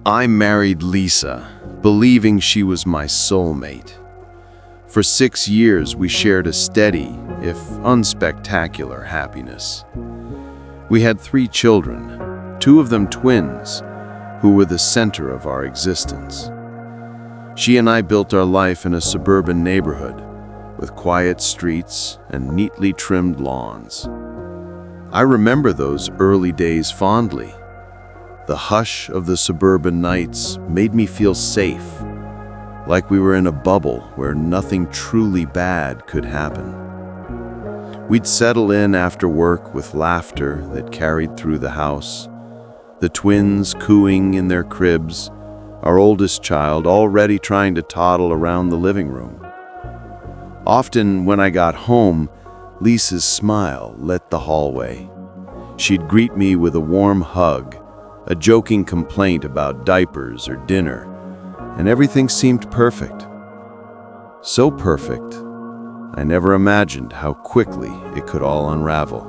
I married Lisa, believing she was my soulmate. For 6 years, we shared a steady, if unspectacular, happiness. We had 3 children, 2 of them twins, who were the center of our existence. She and I built our life in a suburban neighborhood, with quiet streets and neatly trimmed lawns. I remember those early days fondly. The hush of the suburban nights made me feel safe, like we were in a bubble where nothing truly bad could happen. We'd settle in after work with laughter that carried through the house, the twins cooing in their cribs, our oldest child already trying to toddle around the living room. Often when I got home, Lisa's smile lit the hallway. She'd greet me with a warm hug, a joking complaint about diapers or dinner, and everything seemed perfect. So perfect, I never imagined how quickly it could all unravel.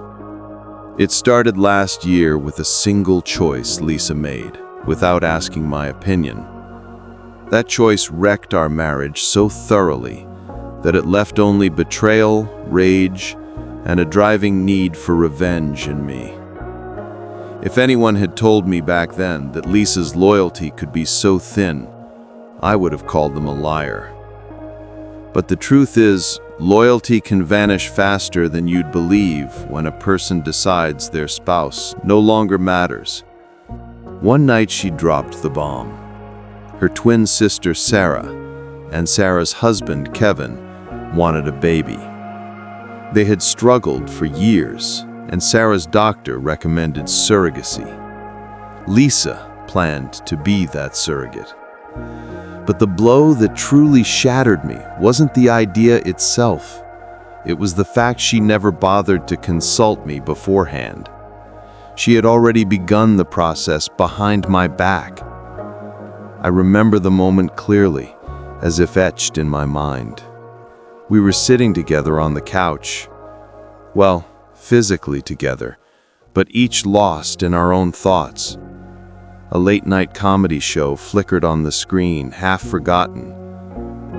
It started last year with a single choice Lisa made, without asking my opinion. That choice wrecked our marriage so thoroughly that it left only betrayal, rage, and a driving need for revenge in me. If anyone had told me back then that Lisa's loyalty could be so thin, I would have called them a liar. But the truth is, loyalty can vanish faster than you'd believe when a person decides their spouse no longer matters. One night she dropped the bomb. Her twin sister Sarah and Sarah's husband Kevin wanted a baby. They had struggled for years, and Sarah's doctor recommended surrogacy. Lisa planned to be that surrogate. But the blow that truly shattered me wasn't the idea itself. It was the fact she never bothered to consult me beforehand. She had already begun the process behind my back. I remember the moment clearly, as if etched in my mind. We were sitting together on the couch. Well, physically together, but each lost in our own thoughts. A late-night comedy show flickered on the screen, half forgotten.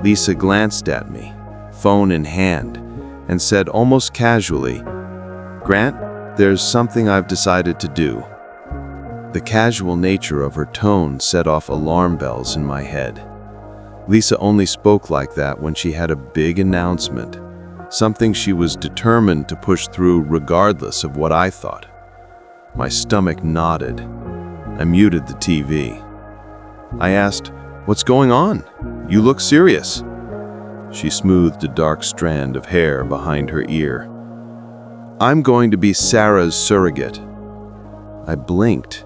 Lisa glanced at me, phone in hand, and said almost casually, "Grant, there's something I've decided to do." The casual nature of her tone set off alarm bells in my head. Lisa only spoke like that when she had a big announcement, something she was determined to push through regardless of what I thought. My stomach knotted. I muted the TV. I asked, "What's going on? You look serious." She smoothed a dark strand of hair behind her ear. "I'm going to be Sarah's surrogate." I blinked.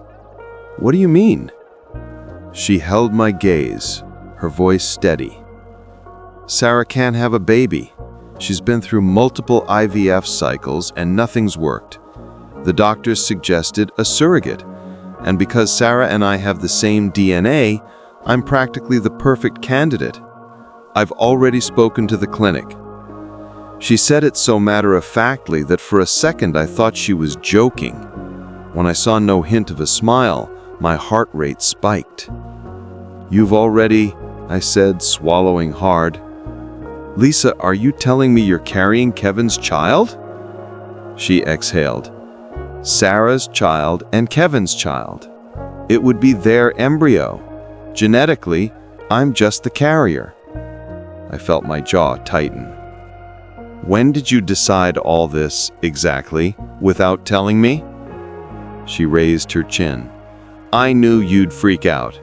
"What do you mean?" She held my gaze, her voice steady. "Sarah can't have a baby. She's been through multiple IVF cycles and nothing's worked. The doctors suggested a surrogate, and because Sarah and I have the same DNA, I'm practically the perfect candidate. I've already spoken to the clinic." She said it so matter-of-factly that for a second I thought she was joking. When I saw no hint of a smile, my heart rate spiked. "You've already," I said, swallowing hard. "Lisa, are you telling me you're carrying Kevin's child?" She exhaled. "Sarah's child and Kevin's child. It would be their embryo. Genetically, I'm just the carrier." I felt my jaw tighten. "When did you decide all this, exactly, without telling me?" She raised her chin. "I knew you'd freak out.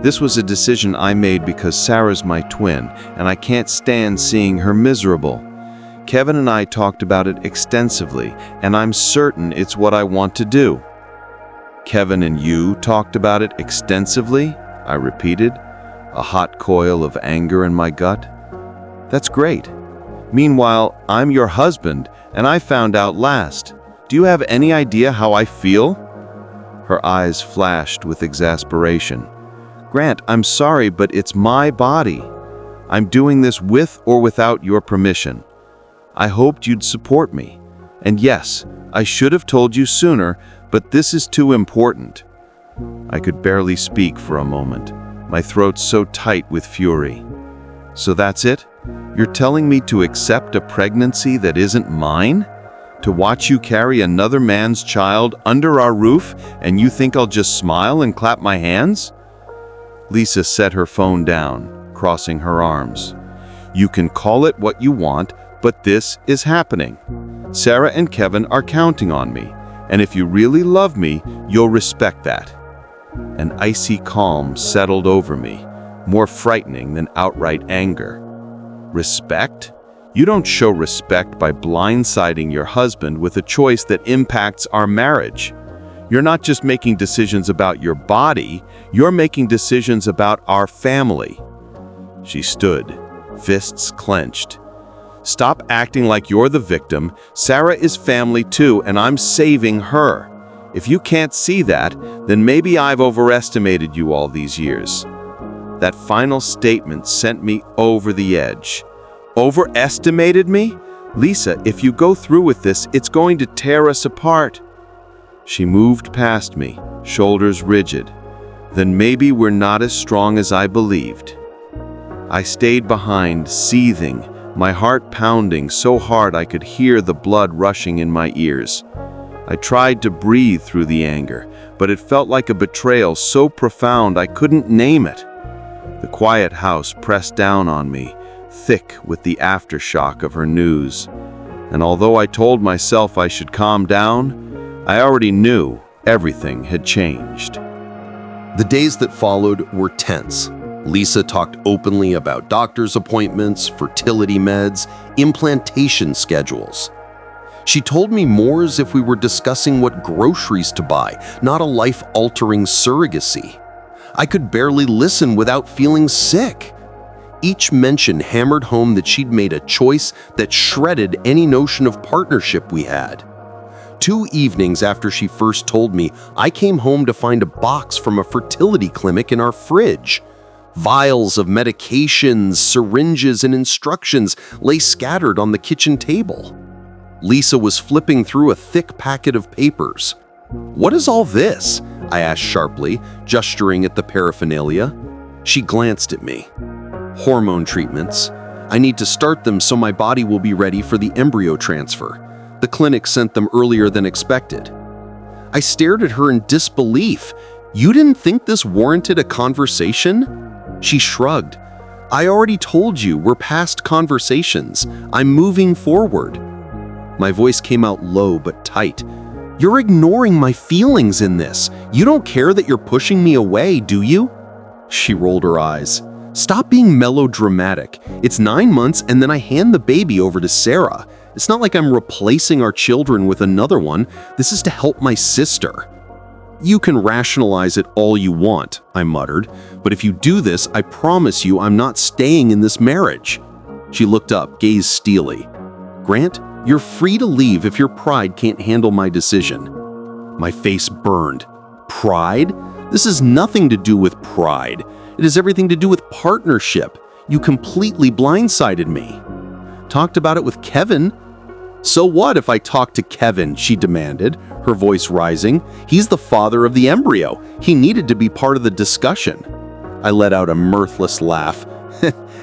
This was a decision I made because Sarah's my twin, and I can't stand seeing her miserable. Kevin and I talked about it extensively, and I'm certain it's what I want to do." "Kevin and you talked about it extensively?" I repeated, a hot coil of anger in my gut. "That's great. Meanwhile, I'm your husband, and I found out last. Do you have any idea how I feel?" Her eyes flashed with exasperation. "Grant, I'm sorry, but it's my body. I'm doing this with or without your permission. I hoped you'd support me. And yes, I should have told you sooner, but this is too important. I could barely speak for a moment, my throat so tight with fury. So that's it? You're telling me to accept a pregnancy that isn't mine? To watch you carry another man's child under our roof, and you think I'll just smile and clap my hands? Lisa set her phone down, crossing her arms. You can call it what you want, but this is happening. Sarah and Kevin are counting on me, and if you really love me, you'll respect that. An icy calm settled over me, more frightening than outright anger. Respect? You don't show respect by blindsiding your husband with a choice that impacts our marriage. You're not just making decisions about your body, you're making decisions about our family. She stood, fists clenched. Stop acting like you're the victim. Sarah is family too, and I'm saving her. If you can't see that, then maybe I've overestimated you all these years. That final statement sent me over the edge. Overestimated me? Lisa, if you go through with this, it's going to tear us apart. She moved past me, shoulders rigid. Then maybe we're not as strong as I believed. I stayed behind, seething, my heart pounding so hard I could hear the blood rushing in my ears. I tried to breathe through the anger, but it felt like a betrayal so profound I couldn't name it. The quiet house pressed down on me, thick with the aftershock of her news. And although I told myself I should calm down, I already knew everything had changed. The days that followed were tense. Lisa talked openly about doctor's appointments, fertility meds, implantation schedules. She told me more as if we were discussing what groceries to buy, not a life-altering surrogacy. I could barely listen without feeling sick. Each mention hammered home that she'd made a choice that shredded any notion of partnership we had. 2 evenings after she first told me, I came home to find a box from a fertility clinic in our fridge. Vials of medications, syringes, and instructions lay scattered on the kitchen table. Lisa was flipping through a thick packet of papers. "What is all this?" I asked sharply, gesturing at the paraphernalia. She glanced at me. "Hormone treatments. I need to start them so my body will be ready for the embryo transfer. The clinic sent them earlier than expected." I stared at her in disbelief. "You didn't think this warranted a conversation?" She shrugged. "I already told you we're past conversations. I'm moving forward." My voice came out low but tight. "You're ignoring my feelings in this. You don't care that you're pushing me away, do you?" She rolled her eyes. "Stop being melodramatic. It's 9 months and then I hand the baby over to Sarah. It's not like I'm replacing our children with another one. This is to help my sister." "You can rationalize it all you want," I muttered, "but if you do this, I promise you I'm not staying in this marriage." She looked up, gaze steely. "Grant, you're free to leave if your pride can't handle my decision." My face burned. "Pride? This has nothing to do with pride. It has everything to do with partnership. You completely blindsided me." "Talked about it with Kevin." "So what if I talk to Kevin?" she demanded, her voice rising. "He's the father of the embryo. He needed to be part of the discussion." I let out a mirthless laugh.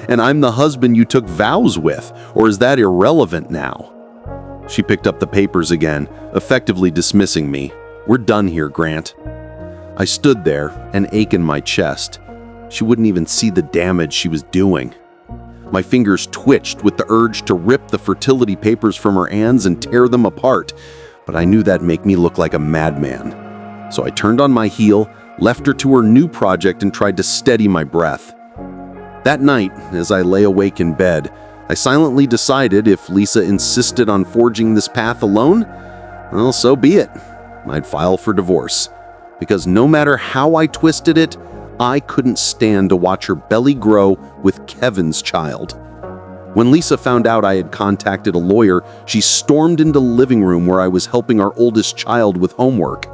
"And I'm the husband you took vows with, or is that irrelevant now?" She picked up the papers again, effectively dismissing me. "We're done here, Grant." I stood there, an ache in my chest. She wouldn't even see the damage she was doing. My fingers twitched with the urge to rip the fertility papers from her hands and tear them apart, but I knew that'd make me look like a madman. So I turned on my heel, left her to her new project, and tried to steady my breath. That night, as I lay awake in bed, I silently decided if Lisa insisted on forging this path alone, well, so be it. I'd file for divorce, because no matter how I twisted it, I couldn't stand to watch her belly grow with Kevin's child. When Lisa found out I had contacted a lawyer, she stormed into the living room where I was helping our oldest child with homework.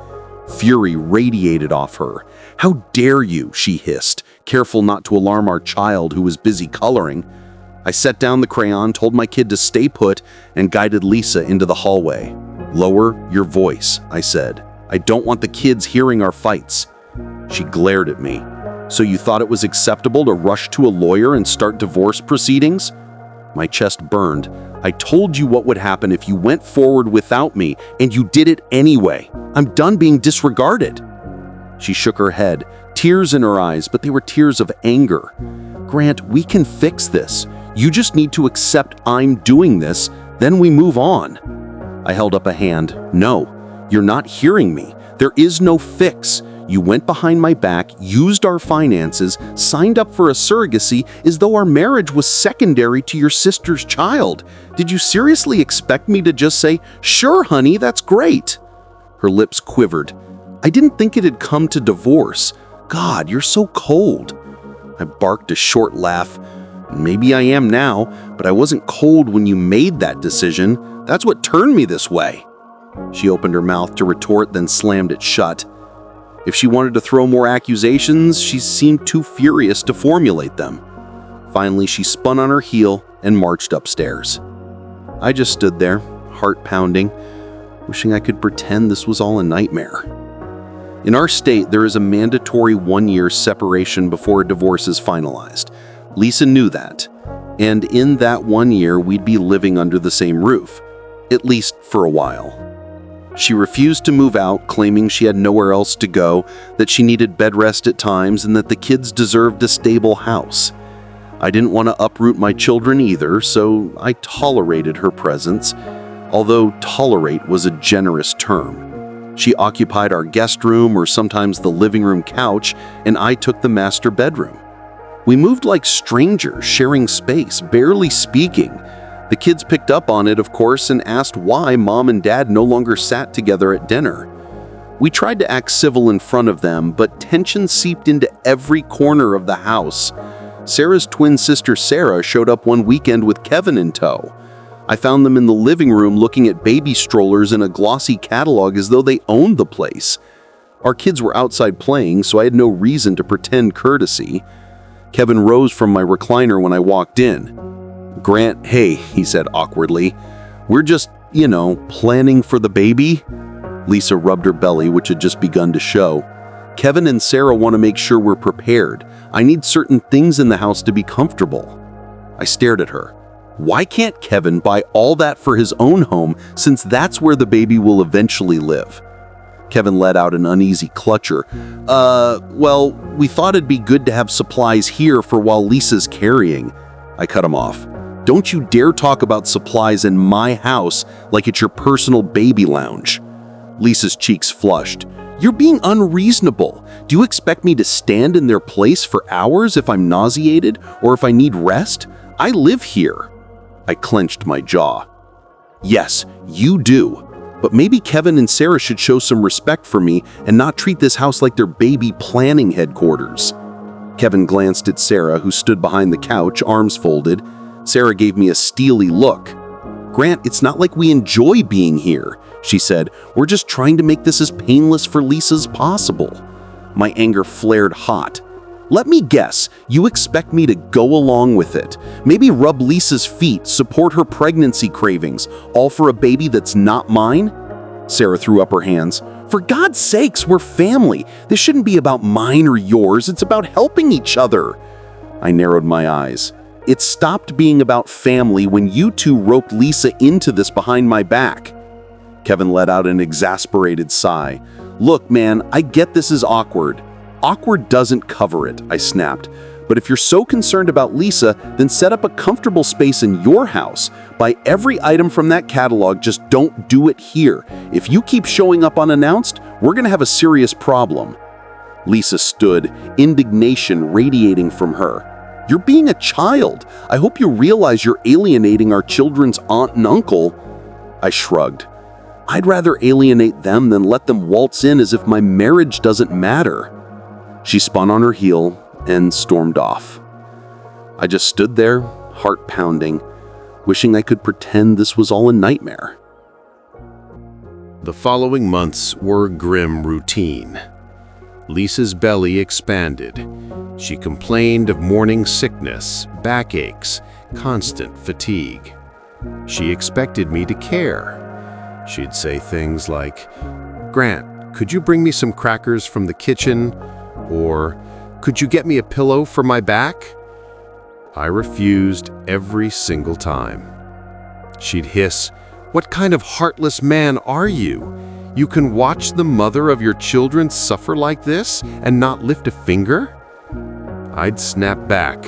Fury radiated off her. "How dare you?" she hissed, careful not to alarm our child who was busy coloring. I set down the crayon, told my kid to stay put, and guided Lisa into the hallway. "Lower your voice," I said. "I don't want the kids hearing our fights." She glared at me. So you thought it was acceptable to rush to a lawyer and start divorce proceedings? My chest burned. I told you what would happen if you went forward without me, and you did it anyway. I'm done being disregarded. She shook her head, tears in her eyes, but they were tears of anger. Grant, we can fix this. You just need to accept I'm doing this, then we move on. I held up a hand. No, you're not hearing me. There is no fix. You went behind my back, used our finances, signed up for a surrogacy as though our marriage was secondary to your sister's child. Did you seriously expect me to just say, "Sure, honey, that's great"? Her lips quivered. I didn't think it had come to divorce. God, you're so cold. I barked a short laugh. Maybe I am now, but I wasn't cold when you made that decision. That's what turned me this way. She opened her mouth to retort, then slammed it shut. If she wanted to throw more accusations, she seemed too furious to formulate them. Finally, she spun on her heel and marched upstairs. I just stood there, heart pounding, wishing I could pretend this was all a nightmare. In our state, there is a mandatory 1-year separation before a divorce is finalized. Lisa knew that, and in that 1 year, we'd be living under the same roof, at least for a while. She refused to move out, claiming she had nowhere else to go, that she needed bed rest at times, and that the kids deserved a stable house. I didn't want to uproot my children either, so I tolerated her presence, although tolerate was a generous term. She occupied our guest room or sometimes the living room couch, and I took the master bedroom. We moved like strangers, sharing space, barely speaking. The kids picked up on it, of course, and asked why Mom and Dad no longer sat together at dinner. We tried to act civil in front of them, but tension seeped into every corner of the house. Sarah's twin sister Sarah showed up one weekend with Kevin in tow. I found them in the living room looking at baby strollers in a glossy catalog as though they owned the place. Our kids were outside playing, so I had no reason to pretend courtesy. Kevin rose from my recliner when I walked in. "Grant, hey," he said awkwardly. "We're just, planning for the baby." Lisa rubbed her belly, which had just begun to show. "Kevin and Sarah want to make sure we're prepared. I need certain things in the house to be comfortable." I stared at her. Why can't Kevin buy all that for his own home, since that's where the baby will eventually live? Kevin let out an uneasy clutcher. Well, we thought it'd be good to have supplies here for while Lisa's carrying." I cut him off. "Don't you dare talk about supplies in my house like it's your personal baby lounge." Lisa's cheeks flushed. "You're being unreasonable. Do you expect me to stand in their place for hours if I'm nauseated or if I need rest? I live here." I clenched my jaw. "Yes, you do. But maybe Kevin and Sarah should show some respect for me and not treat this house like their baby planning headquarters." Kevin glanced at Sarah, who stood behind the couch, arms folded. Sarah gave me a steely look. "Grant, it's not like we enjoy being here," she said. "We're just trying to make this as painless for Lisa as possible." My anger flared hot. "Let me guess, you expect me to go along with it. Maybe rub Lisa's feet, support her pregnancy cravings, all for a baby that's not mine?" Sarah threw up her hands. "For God's sakes, we're family. This shouldn't be about mine or yours. It's about helping each other." I narrowed my eyes. "It stopped being about family when you two roped Lisa into this behind my back." Kevin let out an exasperated sigh. "Look, man, I get this is awkward." "Awkward doesn't cover it," I snapped. "But if you're so concerned about Lisa, then set up a comfortable space in your house. Buy every item from that catalog, just don't do it here. If you keep showing up unannounced, we're gonna have a serious problem." Lisa stood, indignation radiating from her. "You're being a child. I hope you realize you're alienating our children's aunt and uncle." I shrugged. "I'd rather alienate them than let them waltz in as if my marriage doesn't matter." She spun on her heel and stormed off. I just stood there, heart pounding, wishing I could pretend this was all a nightmare. The following months were grim routine. Lisa's belly expanded. She complained of morning sickness, backaches, constant fatigue. She expected me to care. She'd say things like, "Grant, could you bring me some crackers from the kitchen?" Or, "Could you get me a pillow for my back?" I refused every single time. She'd hiss, "What kind of heartless man are you? You can watch the mother of your children suffer like this and not lift a finger?" I'd snap back,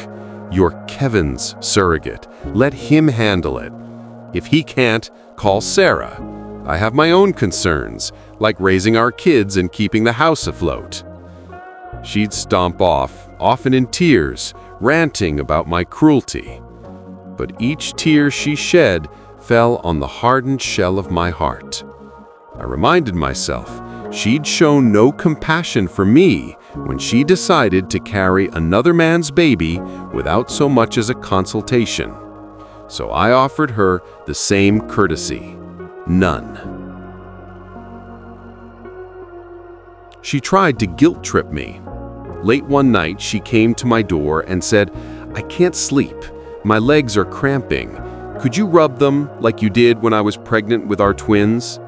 "You're Kevin's surrogate. Let him handle it. If he can't, call Sarah. I have my own concerns, like raising our kids and keeping the house afloat." She'd stomp off, often in tears, ranting about my cruelty. But each tear she shed fell on the hardened shell of my heart. I reminded myself she'd shown no compassion for me when she decided to carry another man's baby without so much as a consultation. So I offered her the same courtesy. None. She tried to guilt trip me. Late one night, she came to my door and said, "I can't sleep. My legs are cramping. Could you rub them like you did when I was pregnant with our twins?"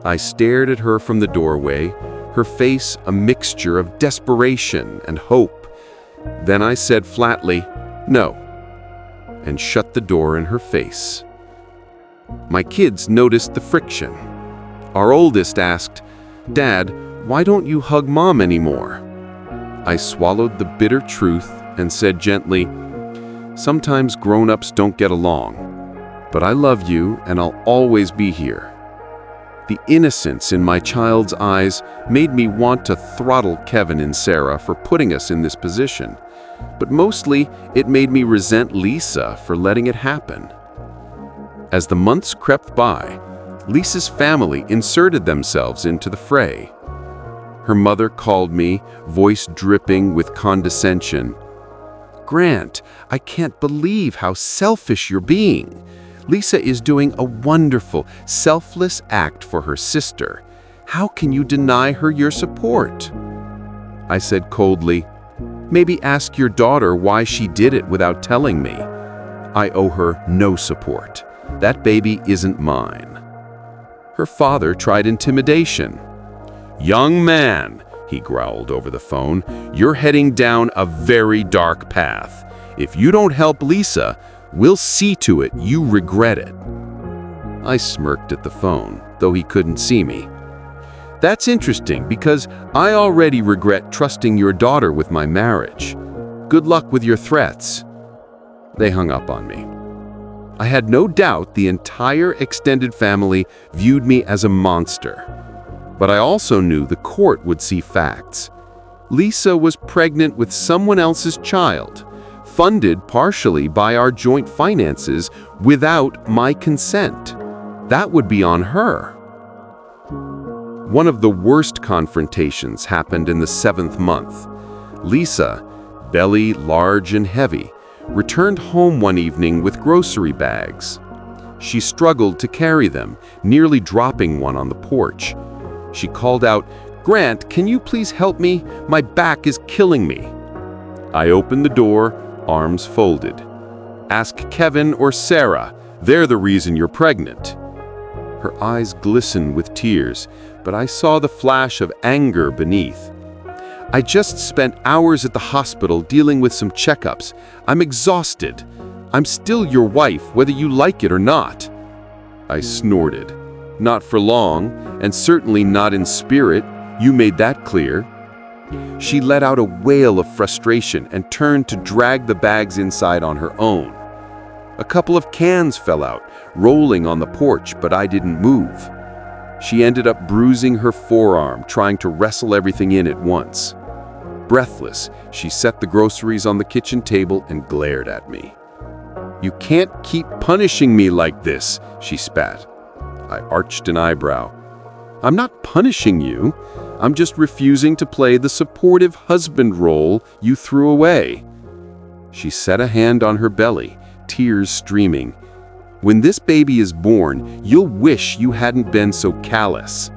I stared at her from the doorway, her face a mixture of desperation and hope. Then I said flatly, "No," and shut the door in her face. My kids noticed the friction. Our oldest asked, "Dad, why don't you hug Mom anymore?" I swallowed the bitter truth and said gently, "Sometimes grown-ups don't get along, but I love you and I'll always be here." The innocence in my child's eyes made me want to throttle Kevin and Sarah for putting us in this position, but mostly it made me resent Lisa for letting it happen. As the months crept by, Lisa's family inserted themselves into the fray. Her mother called me, voice dripping with condescension. "Grant, I can't believe how selfish you're being. Lisa is doing a wonderful, selfless act for her sister. How can you deny her your support?" I said coldly, "Maybe ask your daughter why she did it without telling me. I owe her no support. That baby isn't mine." Her father tried intimidation. "Young man," he growled over the phone, "you're heading down a very dark path. If you don't help Lisa, we'll see to it you regret it." I smirked at the phone, though he couldn't see me. "That's interesting because I already regret trusting your daughter with my marriage. Good luck with your threats." They hung up on me. I had no doubt the entire extended family viewed me as a monster. But I also knew the court would see facts. Lisa was pregnant with someone else's child, funded partially by our joint finances without my consent. That would be on her. One of the worst confrontations happened in the 7th month. Lisa, belly large and heavy, returned home one evening with grocery bags. She struggled to carry them, nearly dropping one on the porch. She called out, "Grant, can you please help me? My back is killing me." I opened the door, arms folded. "Ask Kevin or Sarah. They're the reason you're pregnant." Her eyes glistened with tears, but I saw the flash of anger beneath. "I just spent hours at the hospital dealing with some checkups. I'm exhausted. I'm still your wife, whether you like it or not." I snorted. "Not for long, and certainly not in spirit. You made that clear." She let out a wail of frustration and turned to drag the bags inside on her own. A couple of cans fell out, rolling on the porch, but I didn't move. She ended up bruising her forearm, trying to wrestle everything in at once. Breathless, she set the groceries on the kitchen table and glared at me. "You can't keep punishing me like this," she spat. I arched an eyebrow. "I'm not punishing you. I'm just refusing to play the supportive husband role you threw away." She set a hand on her belly, tears streaming. "When this baby is born, you'll wish you hadn't been so callous."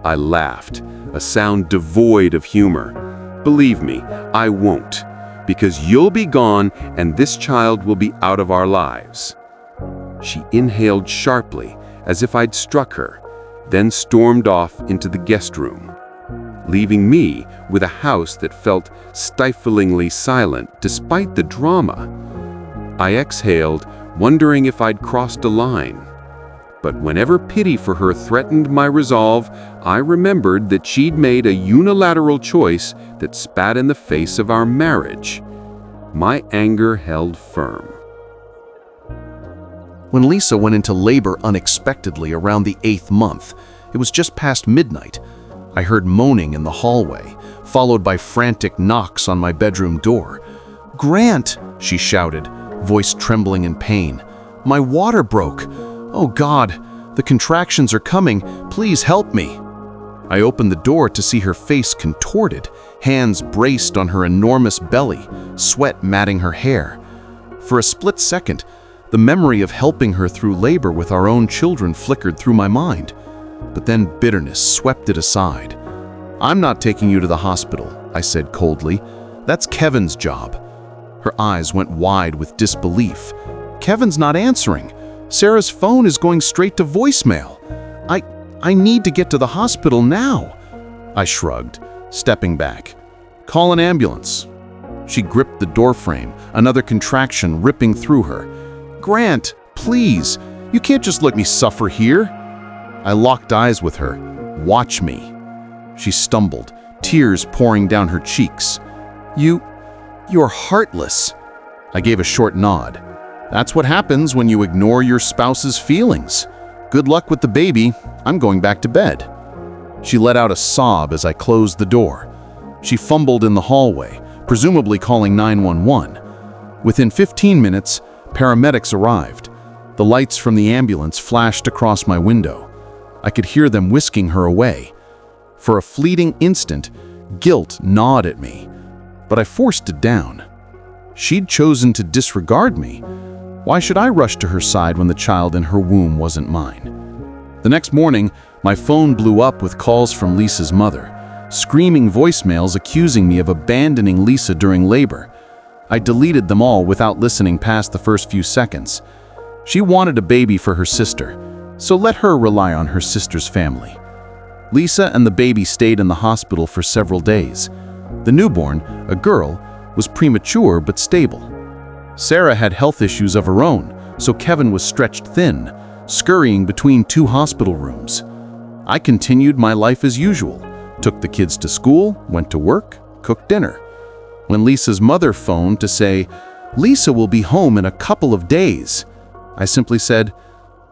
I laughed, a sound devoid of humor. "Believe me, I won't, because you'll be gone and this child will be out of our lives." She inhaled sharply, as if I'd struck her, then stormed off into the guest room. leaving me with a house that felt stiflingly silent despite the drama. I exhaled, wondering if I'd crossed a line. But whenever pity for her threatened my resolve, I remembered that she'd made a unilateral choice that spat in the face of our marriage. My anger held firm. When Lisa went into labor unexpectedly around the 8th month, it was just past midnight. I heard moaning in the hallway, followed by frantic knocks on my bedroom door. "Grant!" she shouted, voice trembling in pain. "My water broke! Oh God, the contractions are coming! Please help me!" I opened the door to see her face contorted, hands braced on her enormous belly, sweat matting her hair. For a split second, the memory of helping her through labor with our own children flickered through my mind. But then bitterness swept it aside. "I'm not taking you to the hospital," I said coldly. "That's Kevin's job." Her eyes went wide with disbelief. "Kevin's not answering. Sarah's phone is going straight to voicemail. I need to get to the hospital now." I shrugged, stepping back. "Call an ambulance." She gripped the doorframe, another contraction ripping through her. "Grant, please, you can't just let me suffer here." I locked eyes with her. "Watch me." She stumbled, tears pouring down her cheeks. You're heartless." I gave a short nod. "That's what happens when you ignore your spouse's feelings. Good luck with the baby. I'm going back to bed." She let out a sob as I closed the door. She fumbled in the hallway, presumably calling 911. Within 15 minutes, paramedics arrived. The lights from the ambulance flashed across my window. I could hear them whisking her away. For a fleeting instant, guilt gnawed at me, but I forced it down. She'd chosen to disregard me. Why should I rush to her side when the child in her womb wasn't mine? The next morning, my phone blew up with calls from Lisa's mother, screaming voicemails accusing me of abandoning Lisa during labor. I deleted them all without listening past the first few seconds. She wanted a baby for her sister, so let her rely on her sister's family. Lisa and the baby stayed in the hospital for several days. The newborn, a girl, was premature but stable. Sarah had health issues of her own, so Kevin was stretched thin, scurrying between 2 hospital rooms. I continued my life as usual, took the kids to school, went to work, cooked dinner. When Lisa's mother phoned to say, "Lisa will be home in a couple of days," I simply said,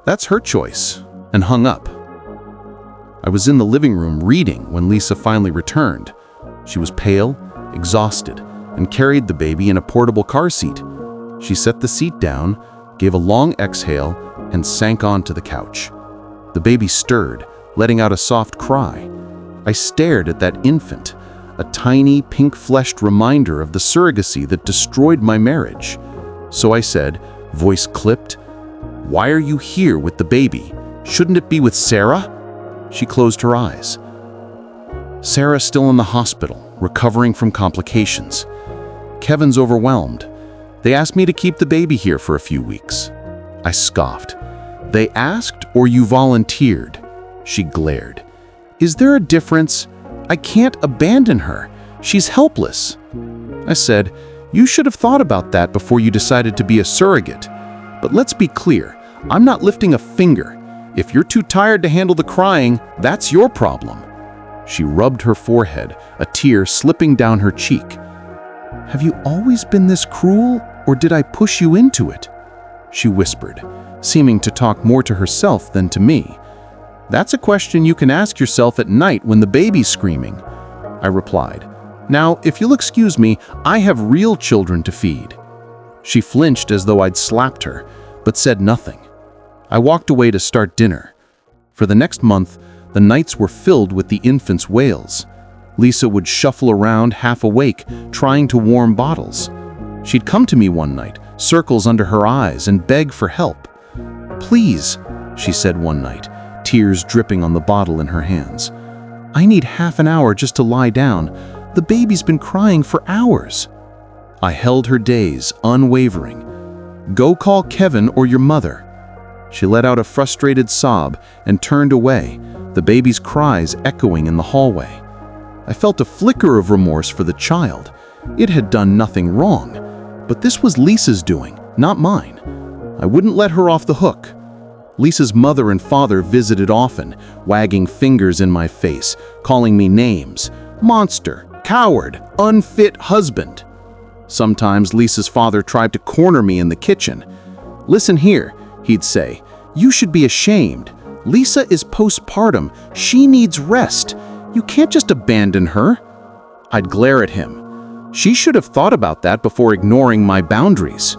"That's her choice," and hung up. I was in the living room reading when Lisa finally returned. She was pale, exhausted, and carried the baby in a portable car seat. She set the seat down, gave a long exhale, and sank onto the couch. The baby stirred, letting out a soft cry. I stared at that infant, a tiny, pink-fleshed reminder of the surrogacy that destroyed my marriage. So I said, voice clipped, "Why are you here with the baby? Shouldn't it be with Sarah?" She closed her eyes. "Sarah's still in the hospital, recovering from complications. Kevin's overwhelmed. They asked me to keep the baby here for a few weeks." I scoffed. "They asked or you volunteered?" She glared. "Is there a difference? I can't abandon her. She's helpless." I said, "You should have thought about that before you decided to be a surrogate. But let's be clear, I'm not lifting a finger. If you're too tired to handle the crying, that's your problem." She rubbed her forehead, a tear slipping down her cheek. "Have you always been this cruel, or did I push you into it?" She whispered, seeming to talk more to herself than to me. "That's a question you can ask yourself at night when the baby's screaming," I replied. "Now, if you'll excuse me, I have real children to feed." She flinched as though I'd slapped her, but said nothing. I walked away to start dinner. For the next month, the nights were filled with the infant's wails. Lisa would shuffle around half awake, trying to warm bottles. She'd come to me one night, circles under her eyes, and beg for help. "Please," she said one night, tears dripping on the bottle in her hands. "I need half an hour just to lie down. The baby's been crying for hours." I held her gaze, unwavering. "Go call Kevin or your mother." She let out a frustrated sob and turned away, the baby's cries echoing in the hallway. I felt a flicker of remorse for the child. It had done nothing wrong, but this was Lisa's doing, not mine. I wouldn't let her off the hook. Lisa's mother and father visited often, wagging fingers in my face, calling me names: monster, coward, unfit husband. Sometimes Lisa's father tried to corner me in the kitchen. "Listen here," he'd say, "you should be ashamed. Lisa is postpartum. She needs rest. You can't just abandon her." I'd glare at him. "She should have thought about that before ignoring my boundaries.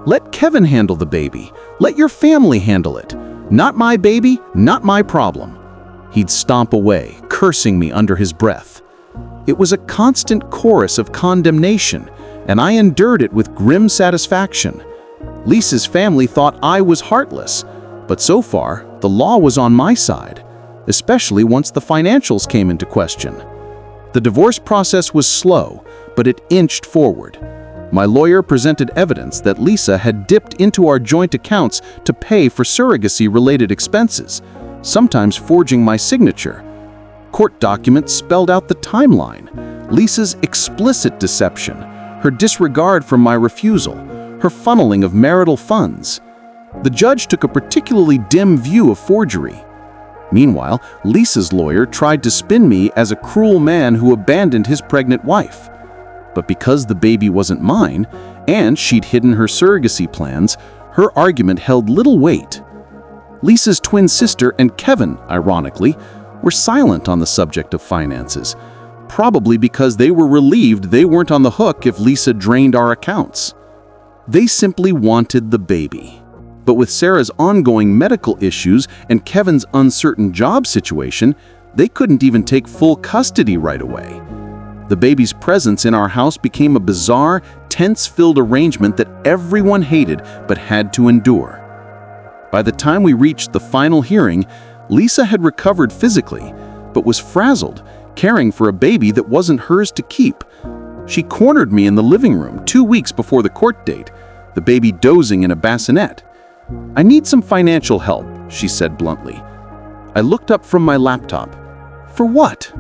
Let Kevin handle the baby. Let your family handle it. Not my baby, not my problem." He'd stomp away, cursing me under his breath. It was a constant chorus of condemnation, and I endured it with grim satisfaction. Lisa's family thought I was heartless, but so far, the law was on my side, especially once the financials came into question. The divorce process was slow, but it inched forward. My lawyer presented evidence that Lisa had dipped into our joint accounts to pay for surrogacy-related expenses, sometimes forging my signature. Court documents spelled out the timeline: Lisa's explicit deception, her disregard for my refusal, her funneling of marital funds. The judge took a particularly dim view of forgery. Meanwhile, Lisa's lawyer tried to spin me as a cruel man who abandoned his pregnant wife. But because the baby wasn't mine, and she'd hidden her surrogacy plans, her argument held little weight. Lisa's twin sister and Kevin, ironically, were silent on the subject of finances, probably because they were relieved they weren't on the hook if Lisa drained our accounts. They simply wanted the baby. But with Sarah's ongoing medical issues and Kevin's uncertain job situation, they couldn't even take full custody right away. The baby's presence in our house became a bizarre, tense-filled arrangement that everyone hated but had to endure. By the time we reached the final hearing, Lisa had recovered physically, but was frazzled, caring for a baby that wasn't hers to keep. She cornered me in the living room 2 weeks before the court date, the baby dozing in a bassinet. "I need some financial help," she said bluntly. I looked up from my laptop. "For what?"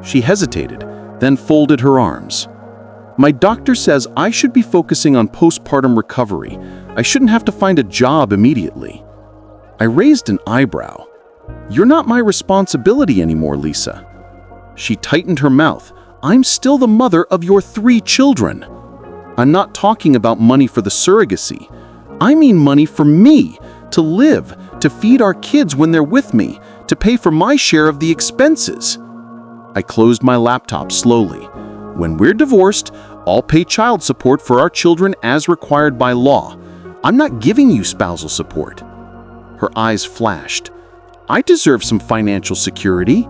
She hesitated, then folded her arms. "My doctor says I should be focusing on postpartum recovery. I shouldn't have to find a job immediately." I raised an eyebrow. "You're not my responsibility anymore, Lisa." She tightened her mouth. "I'm still the mother of your 3 children. I'm not talking about money for the surrogacy. I mean money for me, to live, to feed our kids when they're with me, to pay for my share of the expenses." I closed my laptop slowly. "When we're divorced, I'll pay child support for our children as required by law. I'm not giving you spousal support." Her eyes flashed. "I deserve some financial security."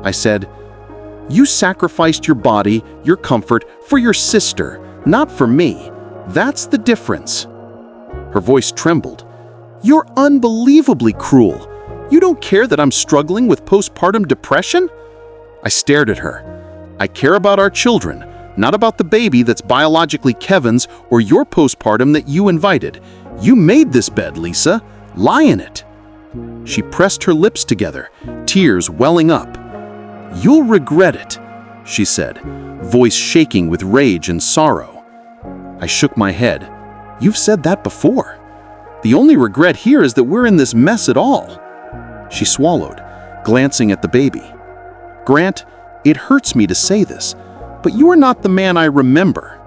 I said, "You sacrificed your body, your comfort, for your sister, not for me. That's the difference." Her voice trembled. "You're unbelievably cruel. You don't care that I'm struggling with postpartum depression?" I stared at her. "I care about our children, not about the baby that's biologically Kevin's or your postpartum that you invited. You made this bed, Lisa. Lie in it." She pressed her lips together, tears welling up. "You'll regret it," she said, voice shaking with rage and sorrow. I shook my head. "You've said that before. The only regret here is that we're in this mess at all." She swallowed, glancing at the baby. "Grant, it hurts me to say this, but you are not the man I remember."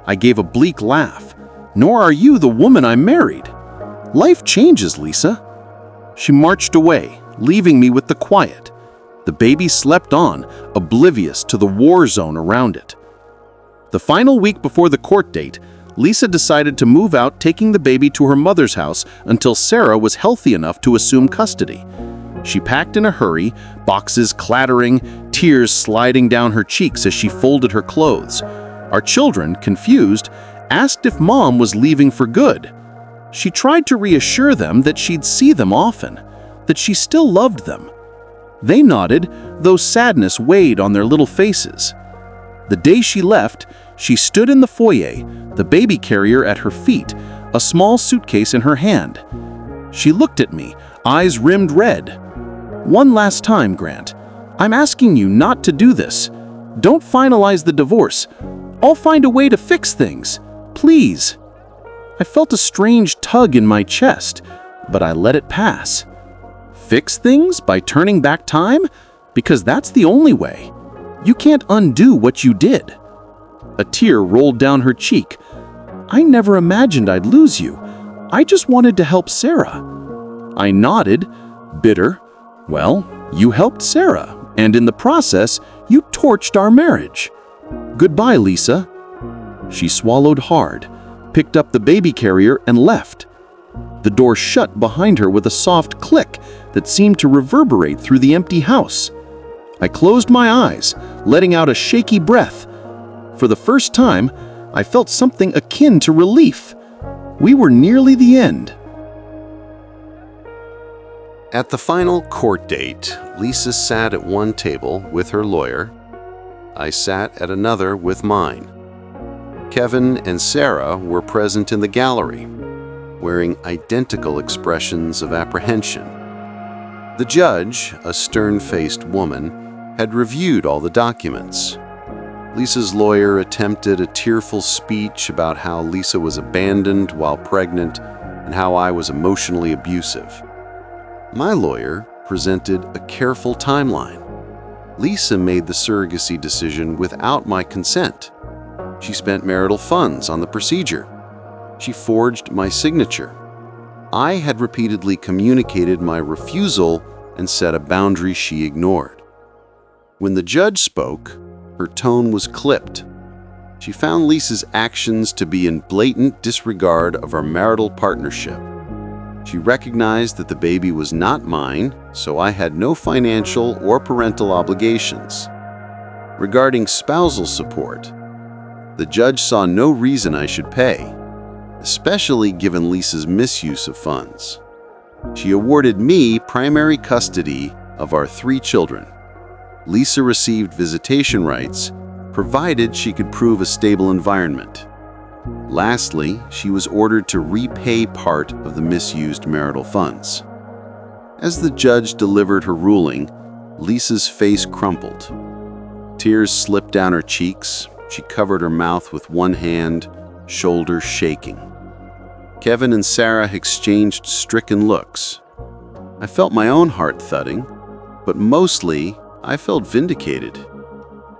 I gave a bleak laugh. "Nor are you the woman I married. Life changes, Lisa." She marched away, leaving me with the quiet. The baby slept on, oblivious to the war zone around it. The final week before the court date, Lisa decided to move out, taking the baby to her mother's house until Sarah was healthy enough to assume custody. She packed in a hurry, boxes clattering, tears sliding down her cheeks as she folded her clothes. Our children, confused, asked if Mom was leaving for good. She tried to reassure them that she'd see them often, that she still loved them. They nodded, though sadness weighed on their little faces. The day she left, she stood in the foyer, the baby carrier at her feet, a small suitcase in her hand. She looked at me, eyes rimmed red. "One last time, Grant. I'm asking you not to do this. Don't finalize the divorce. I'll find a way to fix things. Please." I felt a strange tug in my chest, but I let it pass. Fix things by turning back time? Because that's the only way. You can't undo what you did. A tear rolled down her cheek. I never imagined I'd lose you. I just wanted to help Sarah. I nodded, bitter. Well, you helped Sarah, and in the process, you torched our marriage. Goodbye, Lisa. She swallowed hard, picked up the baby carrier, and left. The door shut behind her with a soft click that seemed to reverberate through the empty house. I closed my eyes, letting out a shaky breath. For the first time, I felt something akin to relief. We were nearly the end. At the final court date, Lisa sat at one table with her lawyer. I sat at another with mine. Kevin and Sarah were present in the gallery, wearing identical expressions of apprehension. The judge, a stern-faced woman, had reviewed all the documents. Lisa's lawyer attempted a tearful speech about how Lisa was abandoned while pregnant and how I was emotionally abusive. My lawyer presented a careful timeline. Lisa made the surrogacy decision without my consent. She spent marital funds on the procedure. She forged my signature. I had repeatedly communicated my refusal and set a boundary she ignored. When the judge spoke, her tone was clipped. She found Lisa's actions to be in blatant disregard of our marital partnership. She recognized that the baby was not mine, so I had no financial or parental obligations. Regarding spousal support, the judge saw no reason I should pay, especially given Lisa's misuse of funds. She awarded me primary custody of our 3 children. Lisa received visitation rights, provided she could prove a stable environment. Lastly, she was ordered to repay part of the misused marital funds. As the judge delivered her ruling, Lisa's face crumpled. Tears slipped down her cheeks. She covered her mouth with one hand, shoulders shaking. Kevin and Sarah exchanged stricken looks. I felt my own heart thudding, but mostly I felt vindicated.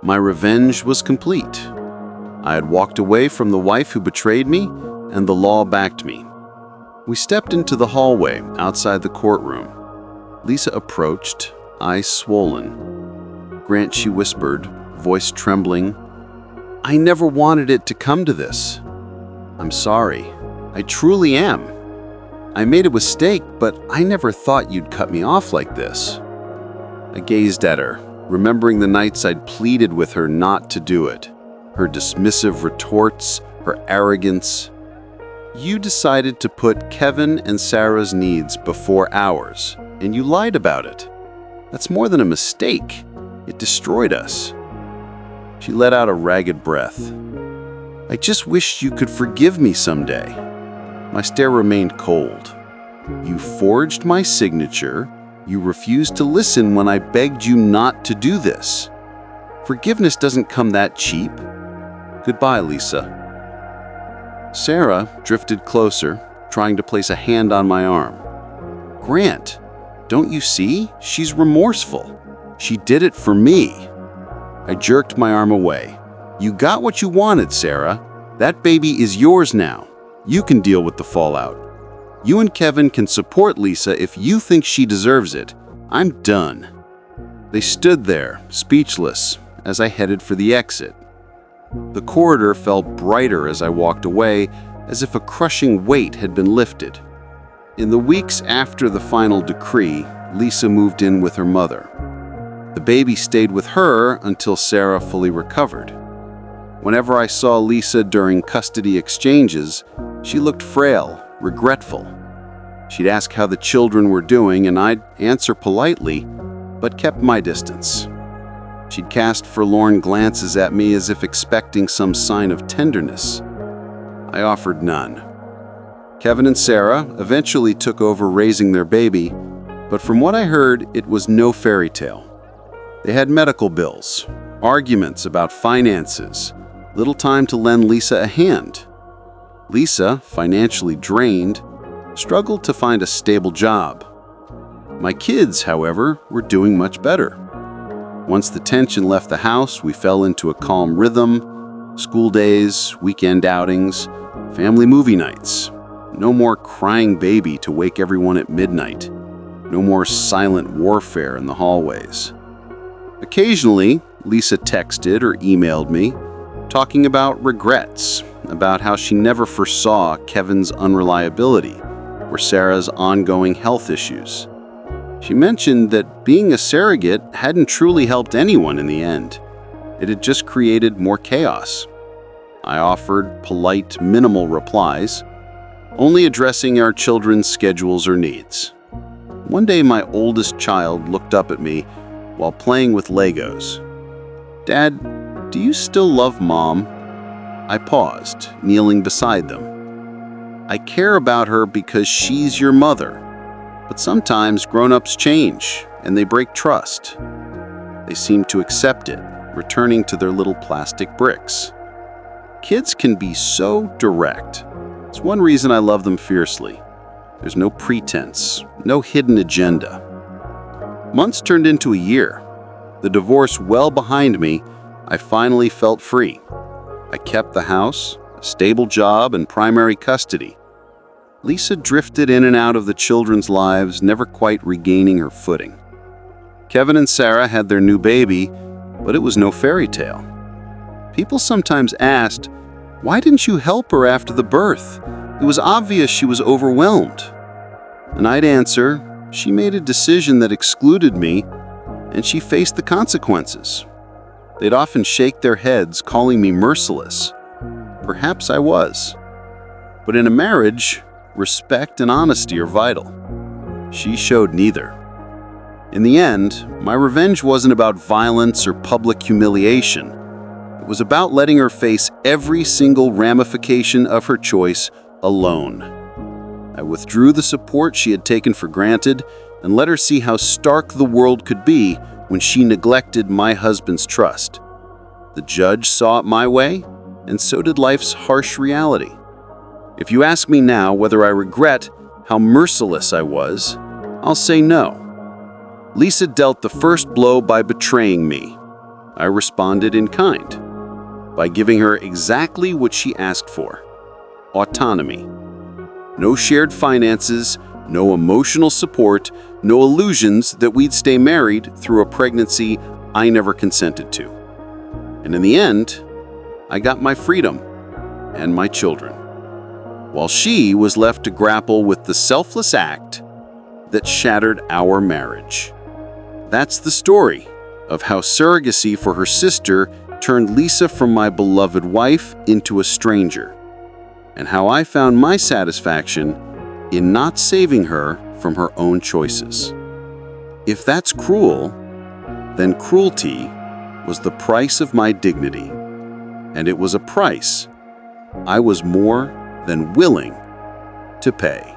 My revenge was complete. I had walked away from the wife who betrayed me, and the law backed me. We stepped into the hallway outside the courtroom. Lisa approached, eyes swollen. "Grant," she whispered, voice trembling, "I never wanted it to come to this. I'm sorry. I truly am. I made a mistake, but I never thought you'd cut me off like this." I gazed at her, remembering the nights I'd pleaded with her not to do it. Her dismissive retorts, her arrogance. "You decided to put Kevin and Sarah's needs before ours, and you lied about it. That's more than a mistake. It destroyed us." She let out a ragged breath. "I just wished you could forgive me someday." My stare remained cold. "You forged my signature. You refused to listen when I begged you not to do this. Forgiveness doesn't come that cheap. Goodbye, Lisa." Sarah drifted closer, trying to place a hand on my arm. "Grant, don't you see? She's remorseful. She did it for me." I jerked my arm away. "You got what you wanted, Sarah. That baby is yours now. You can deal with the fallout. You and Kevin can support Lisa if you think she deserves it. I'm done." They stood there, speechless, as I headed for the exit. The corridor felt brighter as I walked away, as if a crushing weight had been lifted. In the weeks after the final decree, Lisa moved in with her mother. The baby stayed with her until Sarah fully recovered. Whenever I saw Lisa during custody exchanges, she looked frail, regretful. She'd ask how the children were doing, and I'd answer politely, but kept my distance. She'd cast forlorn glances at me as if expecting some sign of tenderness. I offered none. Kevin and Sarah eventually took over raising their baby, but from what I heard, it was no fairy tale. They had medical bills, arguments about finances, little time to lend Lisa a hand. Lisa, financially drained, struggled to find a stable job. My kids, however, were doing much better. Once the tension left the house, we fell into a calm rhythm: school days, weekend outings, family movie nights. No more crying baby to wake everyone at midnight. No more silent warfare in the hallways. Occasionally, Lisa texted or emailed me, talking about regrets, about how she never foresaw Kevin's unreliability or Sarah's ongoing health issues. She mentioned that being a surrogate hadn't truly helped anyone in the end. It had just created more chaos. I offered polite, minimal replies, only addressing our children's schedules or needs. One day, my oldest child looked up at me while playing with Legos. "Dad, do you still love Mom?" I paused, kneeling beside them. "I care about her because she's your mother. But sometimes grown-ups change, and they break trust." They seemed to accept it, returning to their little plastic bricks. Kids can be so direct. It's one reason I love them fiercely. There's no pretense, no hidden agenda. Months turned into a year. The divorce well behind me, I finally felt free. I kept the house, a stable job, and primary custody. Lisa drifted in and out of the children's lives, never quite regaining her footing. Kevin and Sarah had their new baby, but it was no fairy tale. People sometimes asked, "Why didn't you help her after the birth? It was obvious she was overwhelmed." And I'd answer, "She made a decision that excluded me, and she faced the consequences." They'd often shake their heads, calling me merciless. Perhaps I was. But in a marriage, respect and honesty are vital. She showed neither. In the end, my revenge wasn't about violence or public humiliation. It was about letting her face every single ramification of her choice alone. I withdrew the support she had taken for granted and let her see how stark the world could be when she neglected my husband's trust. The judge saw it my way, and so did life's harsh reality. If you ask me now whether I regret how merciless I was, I'll say no. Lisa dealt the first blow by betraying me. I responded in kind, by giving her exactly what she asked for: autonomy. No shared finances, no emotional support, no illusions that we'd stay married through a pregnancy I never consented to. And in the end, I got my freedom and my children, while she was left to grapple with the selfless act that shattered our marriage. That's the story of how surrogacy for her sister turned Lisa from my beloved wife into a stranger, and how I found my satisfaction in not saving her from her own choices. If that's cruel, then cruelty was the price of my dignity, and it was a price I was more than willing to pay.